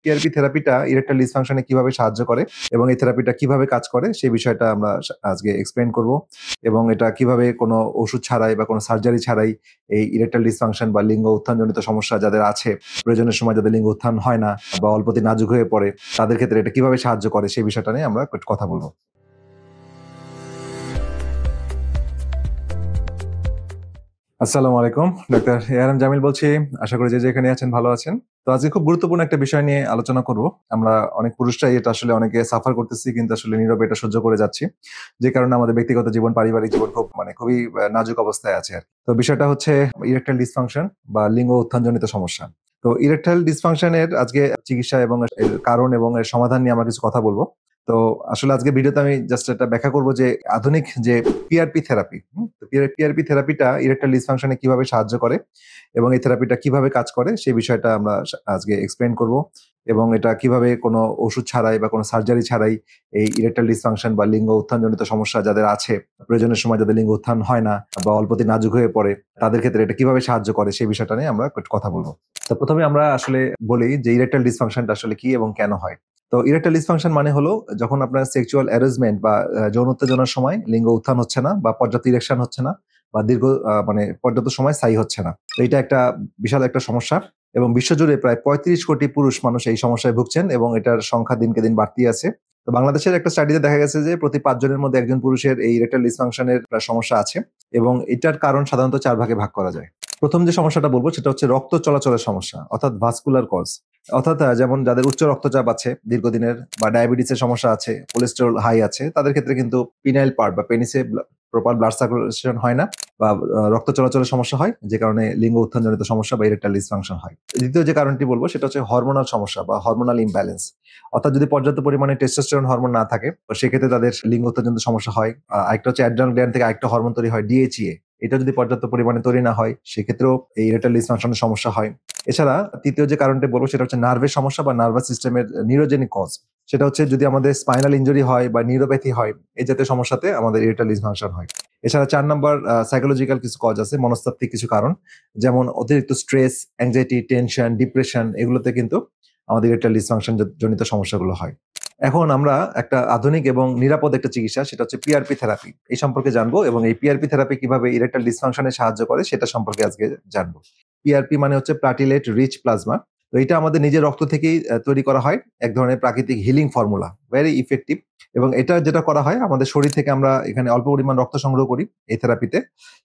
PRP থেরাপিটা erectile ডিসফাংশনে কিভাবে সাহায্য করে এবং এই থেরাপিটা কিভাবে কাজ করে সেই বিষয়টা আমরা আজকে এক্সপ্লেইন করব এবং এটা কিভাবে কোনো ওষুধ ছাড়াই বা কোনো সার্জারি ছাড়াই এই ইরেকটাইল ডিসফাংশন বা লিঙ্গ উত্থানজনিত সমস্যা যাদের আছে, প্রয়োজনের সময় যাদের লিঙ্গ উত্থান হয় না বা অল্পতে নাজুক হয়ে পড়ে, তাদের ক্ষেত্রে এটা কিভাবে সাহায্য করে সেই বিষয়টা নিয়ে আমরা একটু কথা বলবো। আসসালামু আলাইকুম, ডক্টর এআরএম জামিল বলছি। আশা করি যে যেখানে আছেন ভালো আছেন। তো আজকে খুব গুরুত্বপূর্ণ একটা বিষয় নিয়ে আলোচনা করব। আমরা অনেক পুরুষরাই এটা আসলে অনেকে সাফার করতেছি, কিন্তু আসলে নীরবে এটা সহ্য করে যাচ্ছি, যে কারণে আমাদের ব্যক্তিগত জীবন, পারিবারিক জীবন খুবই নাজুক অবস্থায় আছে আর কি। তো বিষয়টা হচ্ছে ইরেকটাইল ডিসফাংশন বা লিঙ্গ উত্থানজনিত সমস্যা। তো ইরেকটাইল ডিসফাংশনের আজকে চিকিৎসা এবং এর কারণ এবং এর সমাধান নিয়ে আমরা কিছু কথা বলবো। তো আসলে আজকে ভিডিওতে আমি জাস্ট এটা ব্যাখ্যা করব যে আধুনিক যে পিআরপি থেরাপি, পিআরপি থেরাপিটা ইরেকটাইল ডিসফাংশনে কিভাবে সাহায্য করে এবং এই থেরাপিটা কিভাবে কাজ করে সেই বিষয়টা আমরা আজকে এক্সপ্লেইন করব এবং এটা কিভাবে কোনো ওষুধ ছাড়াই বা কোনো সার্জারি ছাড়াই এই ইরেকটাইল ডিসফাংশন বা লিঙ্গ উত্থানজনিত সমস্যা যাদের আছে, প্রয়োজনের সময় যাদের লিঙ্গ উত্থান হয় না বা অল্পতে নাজুক হয়ে পড়ে, তাদের ক্ষেত্রে এটা কিভাবে সাহায্য করে সেই বিষয়টা নিয়ে আমরা একটু কথা বলবো। তো প্রথমে আমরা আসলে বলি যে ইরেকটাইল ডিসফাংশনটা আসলে কি এবং কেন হয়। তো ইরেকটাইল ডিসফাংশন মানে হলো যখন আপনার সেক্সুয়াল অ্যারেঞ্জমেন্ট বা যৌন উত্তেজনার সময় লিঙ্গ উত্থান হচ্ছে না বা পর্যাপ্ত ইরেকশন হচ্ছে না বা দীর্ঘ পর্যাপ্ত সময় স্থায়ী হচ্ছে না। তো এটা একটা বিশাল একটা সমস্যা এবং বিশ্বজুড়ে প্রায় 35 কোটি পুরুষ মানুষ এই সমস্যায় ভুগছেন এবং এটার সংখ্যা দিনকে দিন বাড়তেই আছে। তো বাংলাদেশের একটা স্টাডিতে দেখা গেছে যে প্রতি 5 জনের মধ্যে একজন পুরুষের এই ইরেকটাইল ডিসফাংশনের সমস্যা আছে এবং এটার কারণ সাধারণত 4 ভাগে ভাগ করা যায়। প্রথম যে সমস্যাটা বলবো সেটা হচ্ছে রক্ত চলাচলের সমস্যা, অর্থাৎ ভাস্কুলার কজ। অর্থাৎ যেমন যাদের উচ্চ রক্তচাপ আছে দীর্ঘদিনের বা ডায়াবেটিসের সমস্যা আছে, কোলেস্টেরল হাই আছে, তাদের ক্ষেত্রে কিন্তু পিনাইল পার্ট বা পেনিসে প্রপার ব্লাড সার্কুলেশন হয় না বা রক্ত চলাচলের সমস্যা হয়, যে কারণে লিঙ্গ উত্থানজনিত সমস্যা বা ইরেকটাইল ডিসফাংশন হয়। দ্বিতীয় যে কারণটি বলবো সেটা হচ্ছে হরমোনাল সমস্যা বা হরমোনাল ইমব্যালেন্স। অর্থাৎ যদি পর্যাপ্ত পরিমাণে টেস্টোস্টেরন হরমোন না থাকে তো সেক্ষেত্রে তাদের লিঙ্গ উত্থানজনিত সমস্যা হয়। আরেকটা হচ্ছে অ্যাড্রিনাল গ্ল্যান্ড থেকে আরেকটা হরমোন তৈরি হয় ডিএইচএ, এটা যদি পর্যাপ্ত পরিমাণে তৈরি না হয় সেক্ষেত্রেও এই ইরেকটাইল ডিসফাংশনের সমস্যা হয়। এছাড়া তৃতীয় যে কারণটি বলবো সেটা হচ্ছে নার্ভের সমস্যা বা নার্ভাস সিস্টেমের নিউরোজেনিক কজ। সেটা হচ্ছে যদি আমাদের স্পাইনাল ইনজুরি হয় বা নিউরোপ্যাথি হয়, এই জাতীয় সমস্যাতে আমাদের ইরেকটাইল ডিসফাংশন হয়। এছাড়া 4 নম্বর সাইকোলজিক্যাল কিছু কজ আছে, মনস্তাত্ত্বিক কিছু কারণ, যেমন অতিরিক্ত স্ট্রেস, অ্যাংজাইটি, টেনশন, ডিপ্রেশন, এগুলোতে কিন্তু আমাদের ইরেকটাইল ডিসফাংশন জনিত সমস্যাগুলো হয়। এখন আমরা একটা আধুনিক এবং নিরাপদ একটা চিকিৎসা, সেটা হচ্ছে পিআরপি থেরাপি, এই সম্পর্কে জানবো এবং এই পিআরপি থেরাপি কিভাবে ইরেকটাইল ডিসফাংশনে সাহায্য করে সেটা সম্পর্কে আজকে জানবো। পিআরপি মানে হচ্ছে প্লাটিলেট রিচ প্লাজমা। তো এটা আমাদের নিজের রক্ত থেকেই তৈরি করা হয়, এক ধরনের প্রাকৃতিক হিলিং ফর্মুলা, ভেরি ইফেক্টিভ। এবং এটা যেটা করা হয় আমাদের শরীর থেকে আমরা এখানে অল্প পরিমাণ রক্ত সংগ্রহ করি এই থেরাপিতে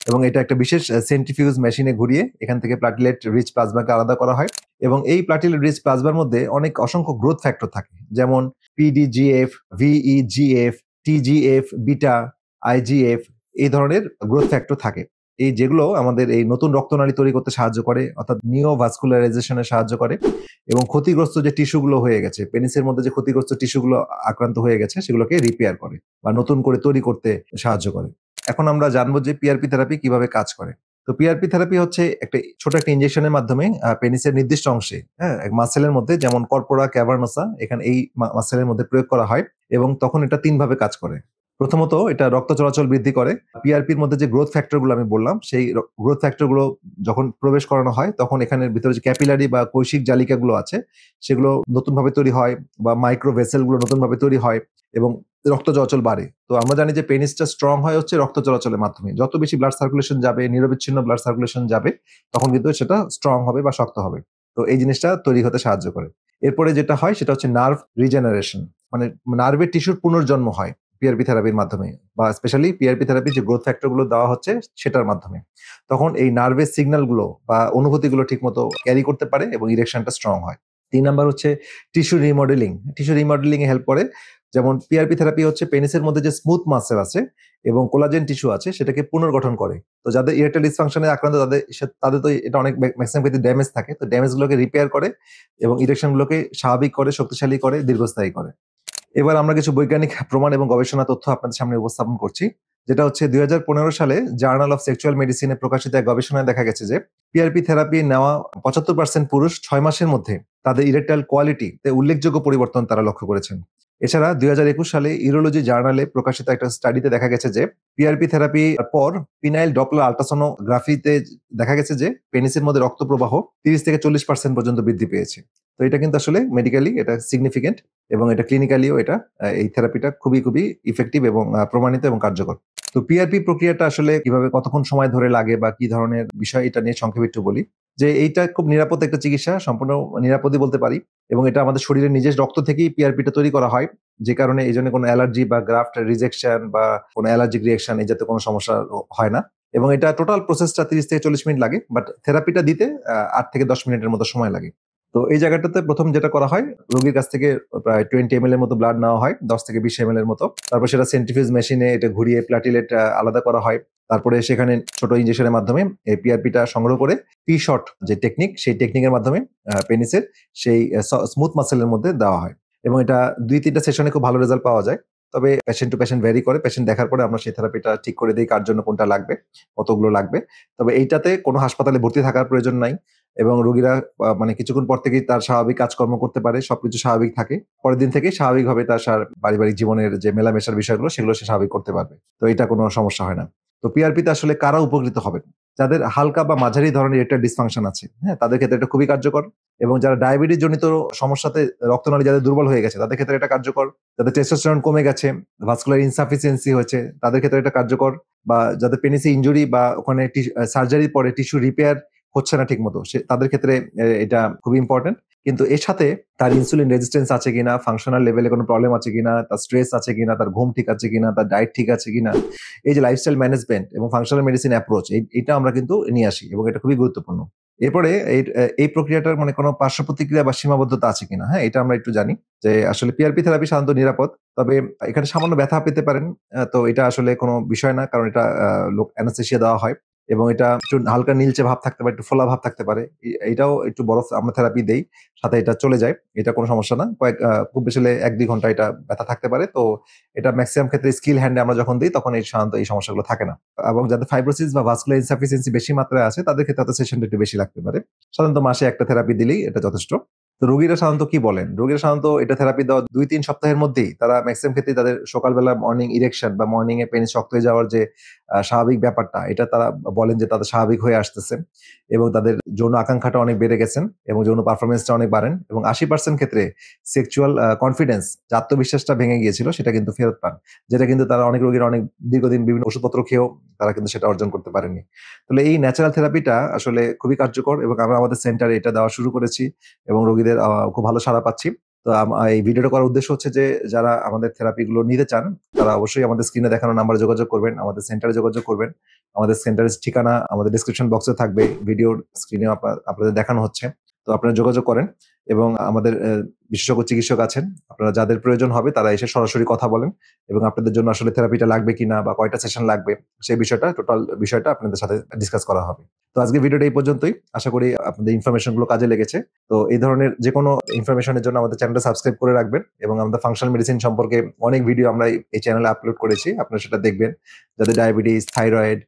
এবং এটা একটা বিশেষ সেন্ট্রিফিউজ মেশিনে ঘুরিয়ে এখান থেকে প্লাটিলেট রিচ প্লাজমাকে আলাদা করা হয় এবং এই প্লাটিলেট রিচ প্লাজমার মধ্যে অসংখ্য গ্রোথ ফ্যাক্টর থাকে, যেমন পিডিজিএফ, ভিইজিএফ, টিজিএফ, বিটা, আইজিএফ, এই ধরনের গ্রোথ ফ্যাক্টর থাকে। এই যেগুলো আমাদের এই নতুন রক্তনালী তৈরি করতে সাহায্য করে, অর্থাৎ নিওভাস্কুলারাইজেশনে সাহায্য করে এবং ক্ষতিগ্রস্ত যে টিস্যুগুলো হয়ে গেছে, পেনিসের মধ্যে যে ক্ষতিগ্রস্ত টিস্যুগুলো আক্রান্ত হয়ে গেছে সেগুলোকে রিপেয়ার করে বা নতুন করে তৈরি করতে সাহায্য করে। এখন আমরা জানবো যে পিআরপি থেরাপি কিভাবে কাজ করে। তো পিআরপি থেরাপি হচ্ছে ছোট একটা ইনজেকশনের মাধ্যমে পেনিসের নির্দিষ্ট অংশে, হ্যাঁ, মাসেলের মধ্যে, যেমন কর্পোরা ক্যাভার্নোসা, এখানে এই মাসেলের মধ্যে প্রয়োগ করা হয় এবং তখন এটা 3 ভাবে কাজ করে। প্রথমত এটা রক্ত চলাচল বৃদ্ধি করে। পিআরপির মধ্যে যে গ্রোথ ফ্যাক্টর গুলো আমি বললাম, সেই গ্রোথ ফ্যাক্টর গুলো যখন প্রবেশ করানো হয় তখন এখানের ভিতরে যে ক্যাপিলারি বা কৈশিক জালিকাগুলো আছে সেগুলো নতুন ভাবে তৈরি হয় বা মাইক্রো ভেসেল গুলো নতুন ভাবে তৈরি হয় এবং রক্ত চলাচল বাড়ে। তো আমরা জানি যে পেনিসটা স্ট্রং হয় হচ্ছে রক্ত চলাচলের মাধ্যমে। যত বেশি ব্লাড সার্কুলেশন যাবে, নিরবিচ্ছিন্ন ব্লাড সার্কুলেশন যাবে, তখন কিন্তু সেটা স্ট্রং হবে বা শক্ত হবে। তো এই জিনিসটা তৈরি হতে সাহায্য করে। এরপরে যেটা হয় সেটা হচ্ছে নার্ভ রিজেনারেশন, মানে নার্ভের টিস্যুর পুনর্জন্ম হয় পিআরপি থেরাপির মাধ্যমে বা স্পেশালি পিআরপি থেরাপি যে গ্রোথ ফ্যাক্টর গুলো দেওয়া হচ্ছে সেটার মাধ্যমে। তখন এই নার্ভের সিগন্যাল গুলো বা অনুভূতিগুলো ঠিক মতো ক্যারি করতে পারে এবং ইরেকশনটা স্ট্রং হয়। 3 নাম্বার হচ্ছে টিস্যু রিমডেলিং। টিস্যু রিমডেলিং এ হেল্প করে, যেমন পিআরপি থেরাপি হচ্ছে পেনিসের মধ্যে যে স্মুথ মাসেল আছে এবং কোলাজেন টিস্যু আছে সেটাকে পুনর্গঠন করে। তো যাদের ইরেকটাইল ডিসফাংশনে আক্রান্ত তাদের তো এটা অনেক ম্যাক্সিমাম ক্ষেত্রে ড্যামেজ থাকে, তো ড্যামেজ গুলোকে রিপেয়ার করে এবং ইরেকশন গুলোকে স্বাভাবিক করে, শক্তিশালী করে, দীর্ঘস্থায়ী করে। এবার আমরা কিছু বৈজ্ঞানিক প্রমাণ এবং গবেষণা তথ্য আপনাদের সামনে উপস্থাপন করছি, যেটা হচ্ছে 2015 সালে জার্নাল অফ সেক্সুয়াল মেডিসিনে প্রকাশিত এক গবেষণায় দেখা গেছে যে পিআরপি থেরাপি নেওয়া 75% পুরুষ 6 মাসের মধ্যে তাদের ইরেকটাইল কোয়ালিটিতে উল্লেখযোগ্য পরিবর্তন তারা লক্ষ্য করেছেন। এছাড়া 2021 সালে ইউরোলজি জার্নালে প্রকাশিত একটা স্টাডিতে দেখা গেছে যে পিআরপি থেরাপি পর পিনাইল ডপলার আল্ট্রাসোনোগ্রাফিতে দেখা গেছে যে পেনিসের মধ্যে রক্ত প্রবাহ 30 থেকে 40% পর্যন্ত বৃদ্ধি পেয়েছে। তো এটা কিন্তু আসলে মেডিকেলি এটা সিগনিফিকেন্ট এবং এটা ক্লিনিক্যালিও এটা এই থেরাপিটা খুবই ইফেক্টিভ এবং প্রমাণিত এবং কার্যকর। তো পিআরপি প্রক্রিয়াটা আসলে কিভাবে কতক্ষণ সময় ধরে লাগে বা কি ধরনের বিষয় এটা নিয়ে সংক্ষেপে একটু বলি। যে এইটা খুব নিরাপদ একটা চিকিৎসা, সম্পূর্ণ নিরাপদই বলতে পারি এবং এটা আমাদের শরীরের নিজের রক্ত থেকেই পিআরপিটা তৈরি করা হয়। যে কারণে এইজন্য কোনো অ্যালার্জি বা গ্রাফট রিজেকশন বা কোনো অ্যালার্জিক রিঅ্যাকশন এই জাতীয় কোনো সমস্যা হয় না। এবং এটা টোটাল প্রসেসটা 30 থেকে 40 মিনিট লাগে। বাট থেরাপিটা দিতে 8 থেকে 10 মিনিটের মতো সময় লাগে। তো এই জায়গাটাতে ১ম যেটা করা হয়, রোগীর কাছ থেকে প্রায় 20 ml এর মতো ব্লাড নেওয়া হয়, 10 থেকে 20 ml এর মতো। তারপর সেটা সেন্ট্রিফিউজ মেশিনে এটা ঘুরিয়ে প্লাটিলেট আলাদা করা হয়। তারপরে সেখানে ছোট ইনজেকশনের মাধ্যমে এই পিআরপিটা সংগ্রহ করে পি-শট যে টেকনিক, সেই টেকনিকের মাধ্যমে পেনিসের সেই স্মুথ মাসলের মধ্যে দেওয়া হয়। এবং এটা ২-৩ টা সেশনে খুব ভালো রেজাল্ট পাওয়া যায়। তবে পেশেন্ট টু পেশেন্ট ভ্যারি করে। পেশেন্ট দেখার পরে আমরা সেই থেরাপিটা ঠিক করে দেই কার জন্য কোনটা লাগবে, কতগুলো লাগবে। তবে এইটাতে কোনো হাসপাতালে ভর্তি থাকার প্রয়োজন নাই এবং রোগীরা মানে কিছুক্ষণ পর থেকেই তার স্বাভাবিক কাজকর্ম করতে পারে। সবকিছু স্বাভাবিক থাকে। পরের দিন থেকেই স্বাভাবিকভাবে তার পারিবারিক জীবনের যে মেলামেশার বিষয়গুলো সেগুলো সে স্বাভাবিক করতে পারবে। তো এটা কোনো সমস্যা হয় না। তো পিআরপিতে আসলে কারা উপকৃত হবেন? যাদের হালকা বা মাঝারি ধরনের ইরেকটাইল ডিসফাংশন আছে, হ্যাঁ? তাদের ক্ষেত্রে এটা খুবই কার্যকর এবং যারা ডায়াবেটিস জনিত সমস্যাতে রক্তনালী যাদের দুর্বল হয়ে গেছে তাদের ক্ষেত্রে এটা কার্যকর। যাদের টেস্টোস্টেরন কমে গেছে, ভাস্কুলার ইনসাফিসিয়েন্সি হয়েছে তাদের ক্ষেত্রে এটা কার্যকর। বা যাদের পেনিসে ইনজুরি বা ওখানে সার্জারির পরে টিস্যু রিপেয়ার হচ্ছে না ঠিকমতো তাদের ক্ষেত্রে এটা খুবই ইম্পর্টেন্ট। কিন্তু এর সাথে তার ইনসুলিন রেজিস্ট্যান্স আছে কিনা, ফাংশনাল লেভেলে কোনো প্রবলেম আছে কিনা, তার স্ট্রেস আছে কিনা, তার ঘুম ঠিক আছে কিনা, তার ডায়েট ঠিক আছে কিনা, এই যে লাইফস্টাইল ম্যানেজমেন্ট এবং ফাংশনাল মেডিসিন অ্যাপ্রোচ এটা আমরা কিন্তু নিয়ে আসি এবং এটা খুবই গুরুত্বপূর্ণ। এরপরে এই প্রক্রিয়াটার মানে কোনো পার্শ্ব প্রতিক্রিয়া বা সীমাবদ্ধতা আছে কিনা, হ্যাঁ? এটা আমরা একটু জানি যে আসলে পিআরপি থেরাপি সাধারণত নিরাপদ। তবে এখানে সামান্য ব্যথা পেতে পারেন। তো এটা আসলে কোনো বিষয় না। কারণ এটা অ্যানেসথেসিয়া দেওয়া হয় এবং এটা একটু হালকা নীলচে ভাব থাকতে পারে, একটু ফোলা ভাব থাকতে পারে। এইটাও একটু বরফ আমরা থেরাপি দেই। সাথে এটা চলে যায়। এটা কোনো সমস্যা না। খুব বেশি হলে ১-২ ঘন্টা এটা ব্যথা থাকতে পারে। তো এটা মেক্সিমাম ক্ষেত্রে স্কিল হ্যান্ড এ আমরা যখন দেই তখন সাধারণত এই সমস্যাগুলো থাকে না। এবং যাদের ফাইব্রোসিস বা ভাস্কুলার ইনসাফিসিয়েন্সি বেশি মাত্রায় আছে তাদের ক্ষেত্রে হয়তো সেশনটা একটু বেশি লাগতে পারে। সাধারণত মাসে ১ টা থেরাপি দিলেই এটা যথেষ্ট। তো রোগীরা সাধারণত কি বলেন? রোগীরা সাধারণত এটা থেরাপি দেওয়ার ২-৩ সপ্তাহের মধ্যেই তারা মেক্সিমাম ক্ষেত্রেই তাদের সকালবেলা মর্নিং ইরেকশন বা মর্নিং এ পেনিস শক্ত হয়ে যাওয়ার যে স্বাভাবিক ব্যাপারটা এটা তারা বলেন যে তাদের স্বাভাবিক হয়ে আসতেছে এবং তাদের যৌন আকাঙ্ক্ষাটা অনেক বেড়ে গেছেন এবং যৌন পারফরম্যান্সটা অনেক বাড়েন এবং ৮০% ক্ষেত্রে সেক্সুয়াল কনফিডেন্স যে আত্মবিশ্বাসটা ভেঙে গিয়েছিল সেটা কিন্তু ফেরত পান। যেটা কিন্তু তারা অনেক রোগীরা অনেক দীর্ঘদিন বিভিন্ন ওষুধপত্র খেয়েও তারা কিন্তু সেটা অর্জন করতে পারেননি। তাহলে এই ন্যাচারাল থেরাপিটা আসলে খুবই কার্যকর এবং আমরা আমাদের সেন্টারে এটা দেওয়া শুরু করেছি এবং রোগীদের খুব ভালো সাড়া পাচ্ছি। তো এই ভিডিওটা করার উদ্দেশ্য হচ্ছে যে যারা আমাদের থেরাপি গুলো নিতে চান তারা অবশ্যই আমাদের স্ক্রিনে দেখানো নাম্বারে যোগাযোগ করবেন, আমাদের সেন্টারে যোগাযোগ করবেন। আমাদের সেন্টারের ঠিকানা আমাদের ডেসক্রিপশন বক্সে থাকবে। ভিডিওর স্ক্রিনে আপনাদের দেখানো হচ্ছে। তো আপনারা যোগাযোগ করেন এবং আমাদের বিশেষজ্ঞ চিকিৎসক আছেন। আপনারা যাদের প্রয়োজন হবে তারা এসে সরাসরি কথা বলেন এবং আপনাদের জন্য আসলে থেরাপিটা লাগবে কিনা বা কয়টা সেশন লাগবে সেই টোটাল বিষয়টা আপনাদের সাথে ডিসকাস করা হবে। তো আজকের ভিডিওটা এই পর্যন্তই। আশা করি আপনাদের ইনফরমেশন গুলো কাজে লেগেছে। তো এই ধরনের যেকোনো ইনফরমেশনের জন্য আমাদের চ্যানেলটা সাবস্ক্রাইব করে রাখবেন এবং আমাদের ফাংশনাল মেডিসিন সম্পর্কে অনেক ভিডিও আমরা এই চ্যানেলে আপলোড করেছি। আপনারা সেটা দেখবেন। যাদের ডায়াবেটিস, থাইরয়েড,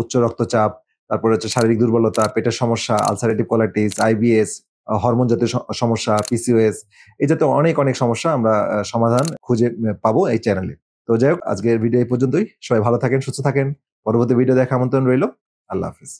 উচ্চ রক্তচাপ, তারপরে হচ্ছে শারীরিক দুর্বলতা, পেটের সমস্যা, আলসারেটিভ কোলাইটিস, আইবিএস, হরমোন জাতীয় সমস্যা, পিসিওএস এই জাতীয় অনেক সমস্যা আমরা সমাধান খুঁজে পাবো এই চ্যানেলে। তো যাই হোক আজকের ভিডিও এই পর্যন্তই। সবাই ভালো থাকেন, সুস্থ থাকেন। পরবর্তী ভিডিও দেখার আমন্ত্রণ রইল। আল্লাহ হাফেজ।